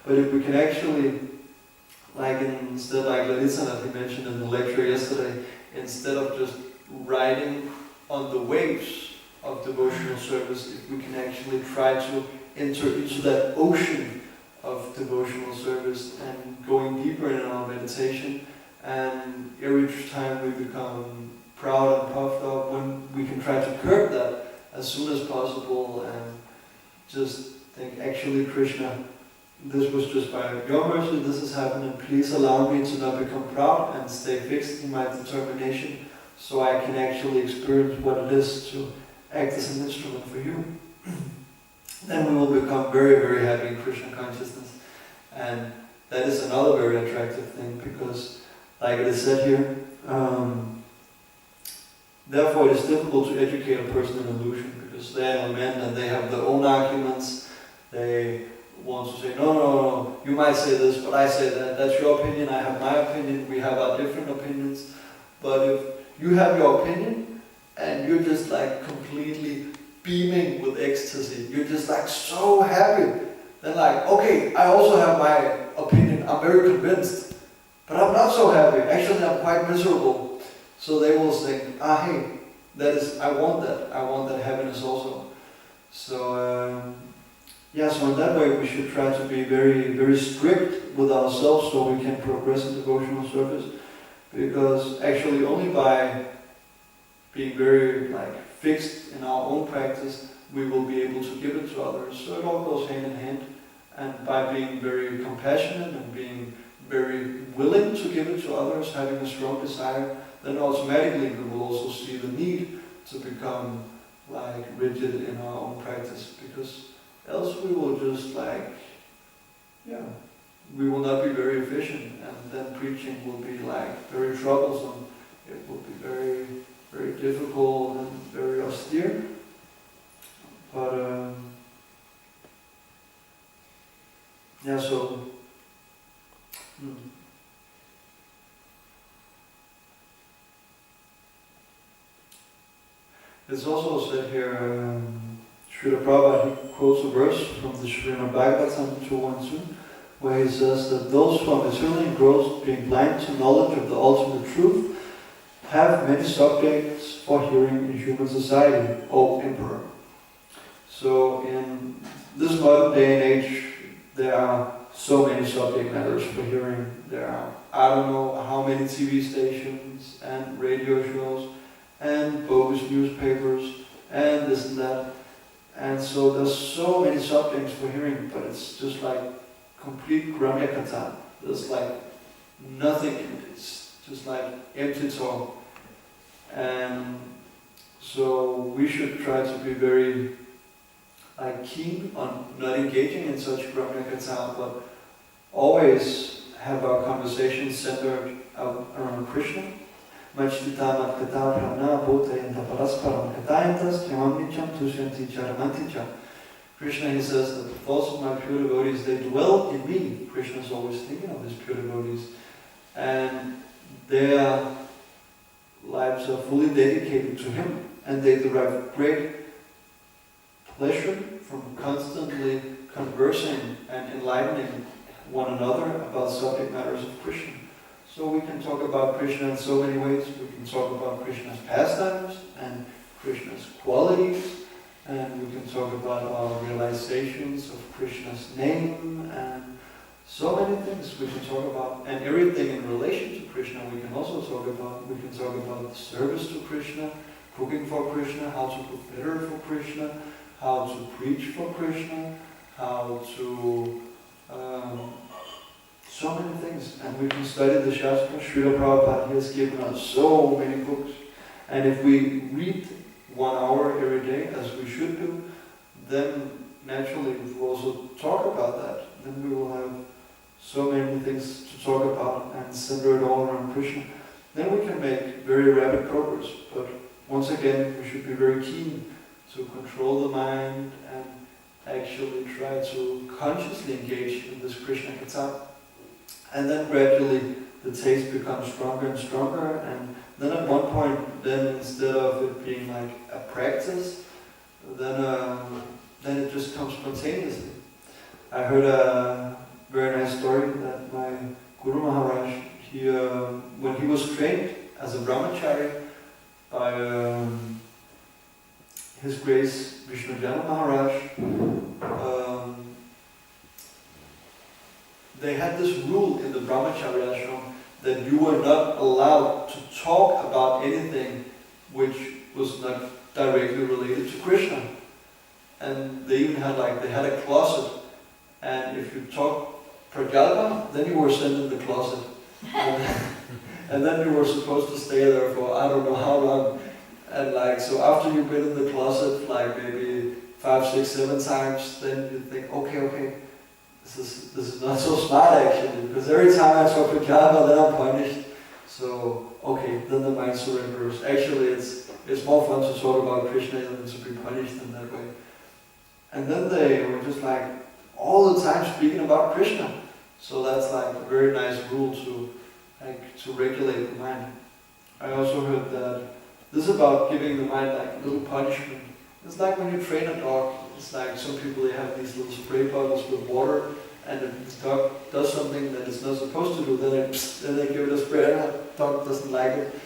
But if we can actually, like instead, like Larissa that he mentioned in the lecture yesterday, instead of just riding on the waves of devotional service, if we can actually try to enter into that ocean of devotional service and going deeper in our meditation, and every time we become proud and puffed up, when we can try to curb that as soon as possible and just think, actually Krishna, this was just by your mercy, this has happened, and please allow me to not become proud and stay fixed in my determination so I can actually experience what it is to act as an instrument for you. Then we will become very, very happy in Krishna consciousness. And that is another very attractive thing, because like it is said here, therefore it is difficult to educate a person in illusion, because they are men and they have their own arguments. They want to say, no, you might say this, but I say that. That's your opinion, I have my opinion, we have our different opinions. But if you have your opinion and you're just like completely beaming with ecstasy, you're just like so happy, then like, okay, I also have my opinion, I'm very convinced, but I'm not so happy, actually I'm quite miserable. So they will think, hey, I want that happiness also. So so in that way we should try to be very, very strict with ourselves so we can progress in devotional service, because actually only by being very fixed in our own practice we will be able to give it to others. So it all goes hand in hand, and by being very compassionate and being very willing to give it to others, having a strong desire, then automatically we will also see the need to become rigid in our own practice, because else we will just we will not be very efficient, and then preaching will be very troublesome. It will be very, very difficult and very austere. But it's also said here, Srila Prabhupada, he quotes a verse from the Srimad Bhagavatam 212, where he says that those who are materially engrossed, being blind to knowledge of the ultimate truth, have many subjects for hearing in human society, O Emperor. So in this modern day and age, there are so many subject matters for hearing. There are, I don't know how many TV stations and radio shows and bogus newspapers and this and that. And so there's so many subjects for hearing, but it's just complete Gramya Katha. There's nothing in it. It's just empty talk. And so we should try to be very keen on not engaging in such Gramya Katha, but always have our conversations centered around Krishna. Krishna, he says that the thoughts of my pure devotees, they dwell in me. Krishna is always thinking of his pure devotees. And their lives are fully dedicated to him. And they derive great pleasure from constantly conversing and enlightening one another about subject matters of Krishna. So we can talk about Krishna in so many ways. We can talk about Krishna's pastimes and Krishna's qualities, and we can talk about our realizations of Krishna's name, and so many things we can talk about, and everything in relation to Krishna we can also talk about. We can talk about service to Krishna, cooking for Krishna, how to cook better for Krishna, how to preach for Krishna, how to so many things. And we can study the Shastra. Srila Prabhupada, he has given us so many books. And if we read 1 hour every day, as we should do, then naturally if we also talk about that, then we will have so many things to talk about and center it all around Krishna. Then we can make very rapid progress. But once again, we should be very keen to control the mind and actually try to consciously engage in this Krishna Katha. And then gradually the taste becomes stronger and stronger, and then at one point, then instead of it being a practice, then it just comes spontaneously. I heard a very trained as a brahmachari by His Grace Vishnujana Maharaj. They had this rule in the brahmachari ashram that you were not allowed to talk about anything which was not directly related to Krishna. And they even had they had a closet, and if you talked prajalpa, then you were sent in the closet. And then you were supposed to stay there for I don't know how long. And so after you've been in the closet maybe 5, 6, 7 times, then you think, okay, this is not so smart actually, because every time I talk prajalpa, then I'm punished. So okay, then the mind surrenders. Actually, it's more fun to talk about Krishna than to be punished in that way. And then they were just all the time speaking about Krishna. So that's a very nice rule to regulate the mind. I also heard that this is about giving the mind a little punishment. It's like when you train a dog. It's like some people, they have these little spray bottles with water, and if the dog does something that it's not supposed to do, then they give it a spray, and the dog doesn't like it.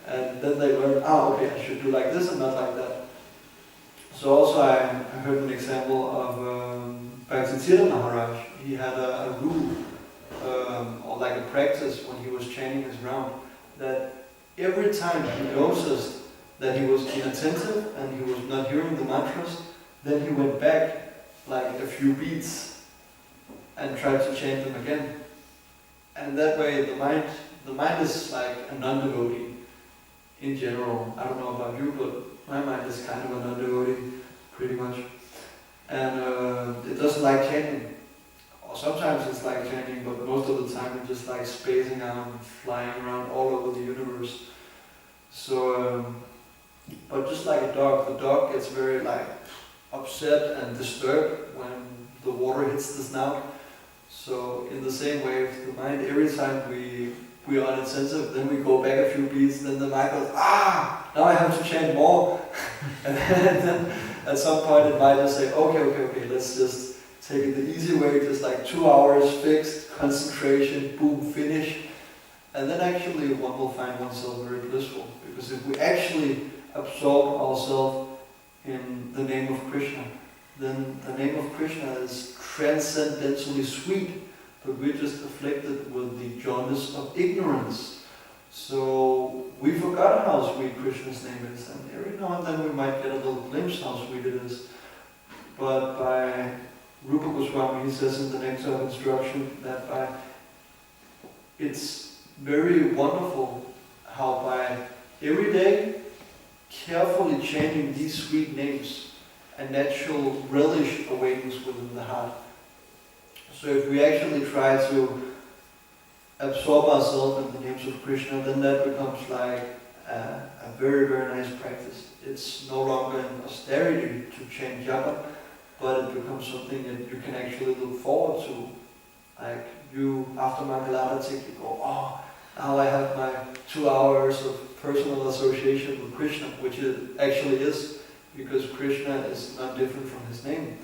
And then they learn, okay, I should do like this and not like that. So also I heard an example of Bhaktisiddhanta Maharaj. He had a rule, or a practice when he was chanting his round, that every time he noticed that he was inattentive and he was not hearing the mantras, then he went back a few beats and tried to chant them again. And that way the mind is like a non-devotee in general. I don't know about you, but my mind is kind of a non-devotee, pretty much. And it doesn't like chanting. Or sometimes it's like chanting, but most of the time it's just spacing out and flying around all over the universe. So, but just like a dog, the dog gets very upset and disturbed when the water hits the snout. So in the same way, if the mind, every time we are inattentive, then we go back a few beats, then the mind goes, now I have to chant more. And then at some point it might just say, okay, let's just take it the easy way, just 2 hours fixed, concentration, boom, finish. And then actually one will find oneself very blissful. Because if we actually absorb ourselves in the name of Krishna, then the name of Krishna is transcendentally sweet, but we're just afflicted with the jaundice of ignorance. So we forgot how sweet Krishna's name is, and every now and then we might get a little glimpse how sweet it is. But by Rupa Goswami, he says in the Nectar of Instruction that it's very wonderful how by every day carefully chanting these sweet names, a natural relish awakens within the heart. So if we actually try to absorb ourselves in the names of Krishna, then that becomes a very, very nice practice. It's no longer an austerity to chant japa, but it becomes something that you can actually look forward to. You, after Mangalarati, you go, now I have my 2 hours of personal association with Krishna, which it actually is, because Krishna is not different from his name.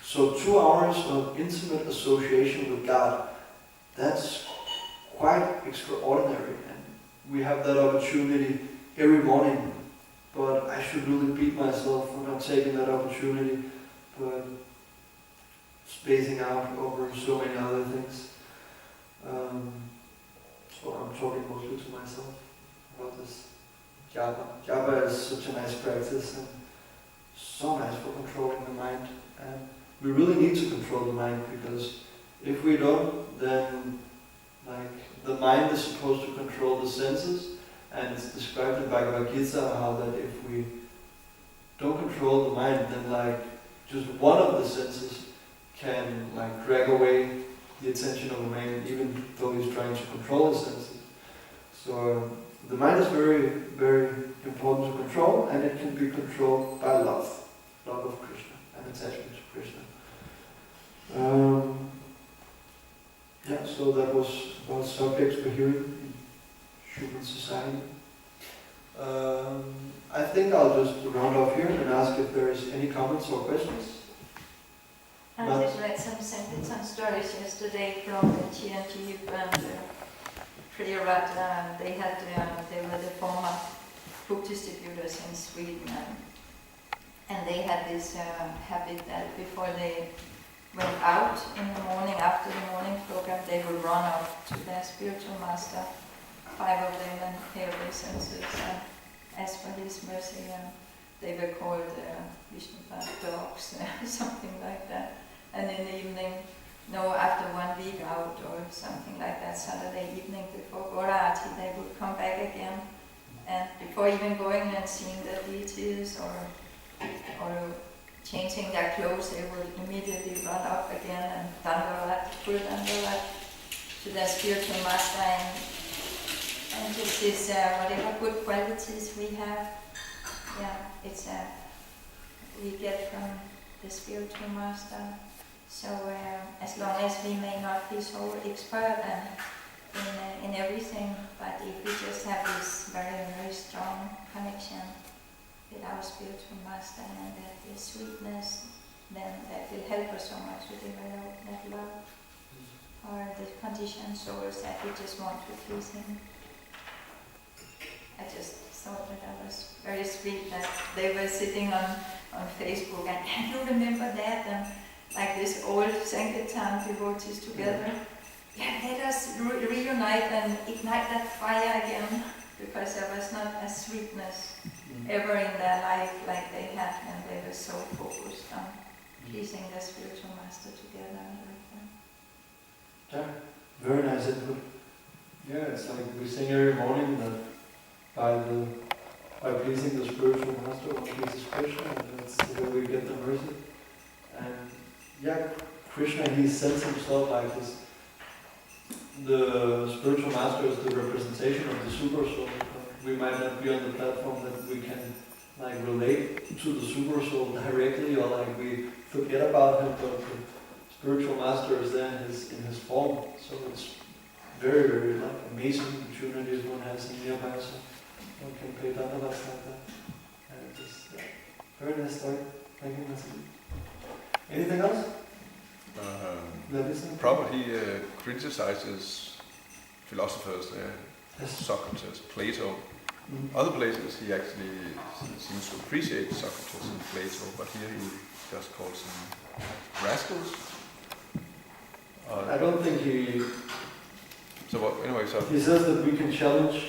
So 2 hours of intimate association with God, that's quite extraordinary, and we have that opportunity every morning. But I should really beat myself for not taking that opportunity, but spacing out over so many other things. So I'm talking mostly to myself about this japa. Japa is such a nice practice and so nice for controlling the mind. And we really need to control the mind, because if we don't, then the mind is supposed to control the senses. And it's described in Bhagavad Gita how that if we don't control the mind, then just one of the senses can drag away the attention of a man, even though he's trying to control his senses. So the mind is very, very important to control, and it can be controlled by love of Krishna and attachment to Krishna. So that was about subjects for hearing in human society. I think I'll just round off here and ask if there is any comments or questions. I just read some Sankirtan stories yesterday from the M2U01619 they were the former book distributors in Sweden, and they had this habit that before they went out in the morning, after the morning program, they would run up to their spiritual master, 5 of them, and pay obeisances and ask for his mercy. They were called Vishnu dogs, something like that. And in the evening, after 1 week out or something like that, Saturday evening before Gorati, they would come back again. And before even going and seeing the deities or changing their clothes, they would immediately run up again and Dandavat, full Dandavat to their spiritual master. And this is whatever good qualities we have, it's we get from the spiritual master. So as long as we may not be so expert in everything, but if we just have this very, very strong connection with our spiritual master and that sweetness, then that will help us so much to develop that love or the conditioned souls that we just want to please him. I just thought that was very sweet that they were sitting on Facebook and can you remember that? And like this old Sankirtan devotees together. Yeah, let us reunite and ignite that fire again, because there was not a sweetness ever in their life like they had when they were so focused on pleasing their spiritual master together. Yeah, very nice input. Yeah, it's like we sing every morning that by pleasing the spiritual master, one pleases Krishna, and that's the way we get the mercy. And Krishna, he sends himself like this. The spiritual master is the representation of the super soul. We might not be on the platform that we can relate to the super soul directly, or we forget about him, but the spiritual master is there in his form. So it's very, very amazing opportunities one has in nearby, so one can pay dandalas like that. And it's just very nice story. Thank you, Nancy. Anything else? Probably he criticizes philosophers, Socrates, Plato. Other places he actually seems to appreciate Socrates and Plato, but here he just calls them rascals. I don't think he... So what, anyway, so... He says that we can challenge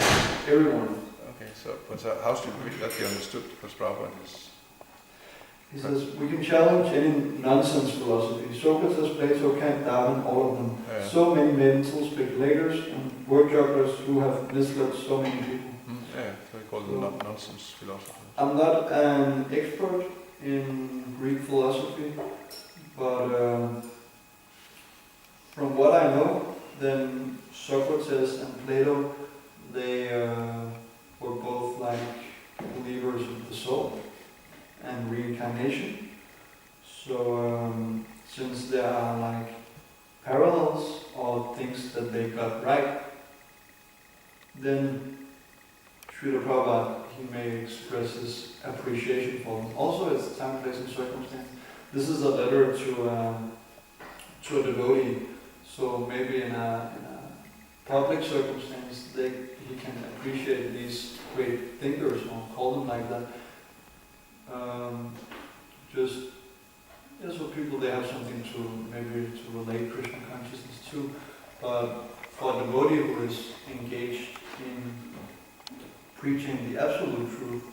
everyone. Okay, so how should that be understood? Because Prabhupada is... He says, we can challenge any nonsense philosophy. Socrates, Plato, Kant, Darwin, all of them. Yeah. So many mental speculators and word jugglers who have misled so many people. So he calls them nonsense philosophers. I'm not an expert in Greek philosophy, but from what I know, then Socrates and Plato, they were both believers of the soul and reincarnation. So since there are parallels or things that they got right, then Srila Prabhupada, he may express his appreciation for them. Also, it's time, place, and circumstance. This is a letter to a devotee, so maybe in a public circumstance, he can appreciate these great thinkers, or call them like that. So people, they have something to relate Krishna consciousness to. But for a devotee who is engaged in preaching the absolute truth,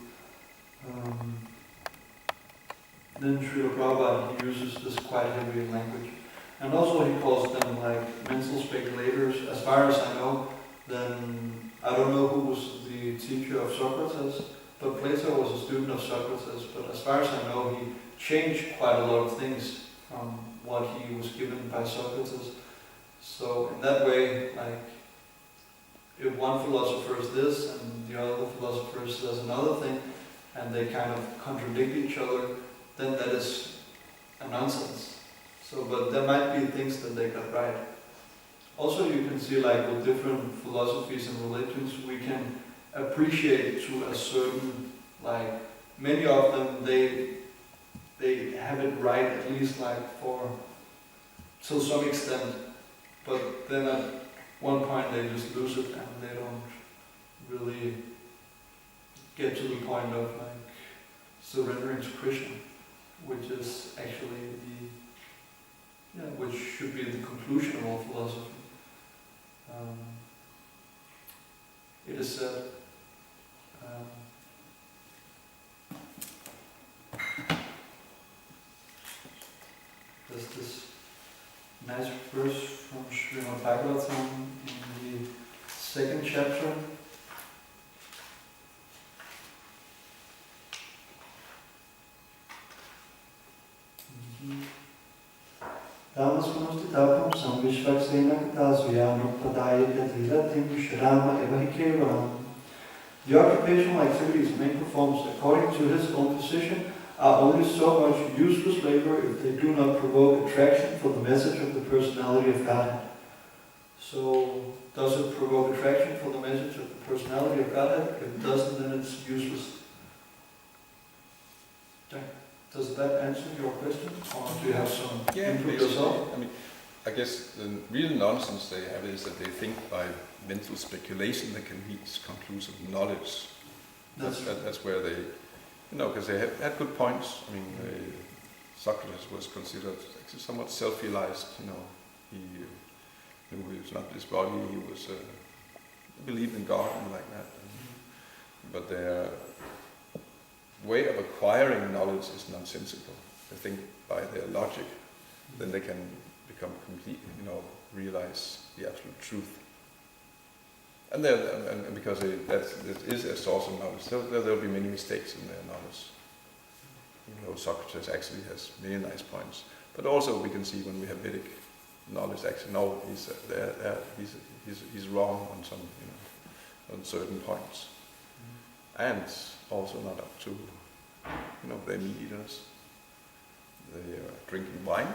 then Srila Prabhupada, he uses this quite heavy language. And also he calls them mental speculators. As far as I know, then I don't know who was the teacher of Socrates, but Plato was a student of Socrates, but as far as I know, he changed quite a lot of things from what he was given by Socrates. So in that way, if one philosopher is this and the other philosopher says another thing, and they kind of contradict each other, then that is a nonsense. So, but there might be things that they got right. Also, you can see with different philosophies and religions, we can appreciate to a certain, many of them, they have it right, at least to some extent, but they're not one point they just lose it and they don't really get to the point of like surrendering to Krishna, which is actually which should be the conclusion of all philosophy. It is said, there's this nice verse from Srimad Bhagavatam in the 2nd chapter. Tamasmanustitapam samvishvaksena katasuyam pradayatyathiratim shrama evahi. The occupational activities man performs according to his own position are only so much useless labor if they do not provoke attraction for the message of the personality of Godhead. So, does it provoke attraction for the message of the personality of Godhead? If it doesn't, then it's useless. Does that answer your question, or do you have some input yourself? I mean, I guess the real nonsense they have is that they think by mental speculation they can reach conclusive knowledge. That's where they, because they had good points. I mean, Socrates was considered actually somewhat self-realized. He was not this body. He was believed in God and like that. But their way of acquiring knowledge is nonsensical. They think by their logic, then they can become complete, realize the absolute truth. And because that is a source of knowledge, there will be many mistakes in their knowledge. Socrates actually has many nice points, but also we can see when we have Vedic knowledge, actually, no, he's wrong on some, on certain points, and also not up to, their meat eaters. They are drinking wine.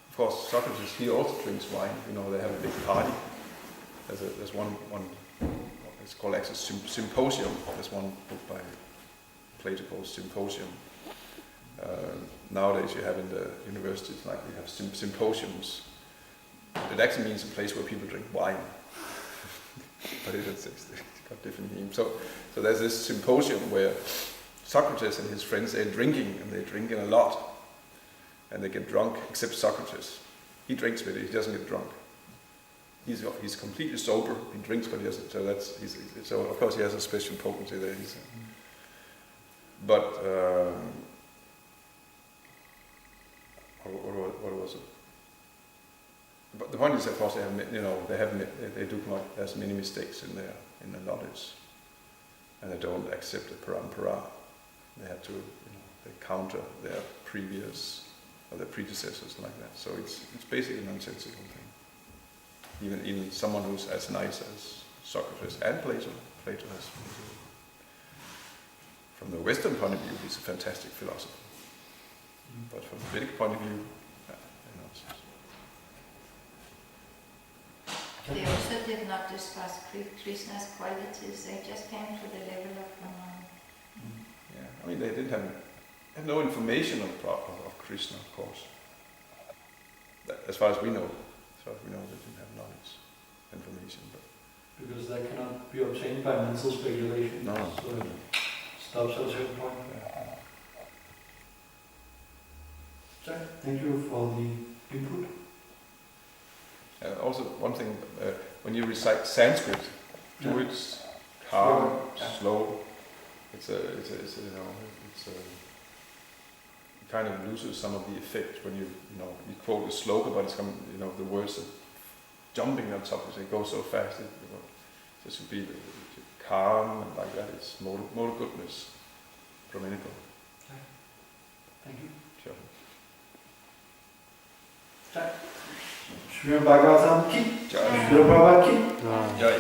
Of course, Socrates, he also drinks wine. They have a big party. There's one. It's called actually Symposium. There's one book by Plato called Symposium. Nowadays, you have in the universities, like we have symposiums. It actually means a place where people drink wine, but it's got different names. So there's this symposium where Socrates and his friends, they're drinking, and they're drinking a lot, and they get drunk, except Socrates. He drinks with it, he doesn't get drunk. He's completely sober, he drinks, but he doesn't, so of course he has a special potency there. But, what was it? But the point is, of course, there's many mistakes in their knowledge, and they don't accept the parampara. They have to, they counter their previous or their predecessors like that. So it's basically a nonsensical thing. Even someone who's as nice as Socrates and Plato has. From the Western point of view, he's a fantastic philosopher. But from the Vedic point of view, nonsense. They also did not discuss Krishna's qualities, they just came to the level of Brahman. Yeah, I mean, they didn't have no information of Krishna, of course. As far as we know, they didn't have knowledge, information. But because that cannot be obtained by mental speculation. No. So it stops at a certain point. Yeah. Thank you for the input. Also, one thing, when you recite Sanskrit, do it calm, slow. It kind of loses some of the effect when you quote a sloka, but it's the words are jumping on top of it. It goes so fast. It should be calm and like that. It's more goodness from anything. Okay. Thank you. Sure. Tak. Srimad Bhagavatam ki. Jai. Srila Prabhupada ki. Jai.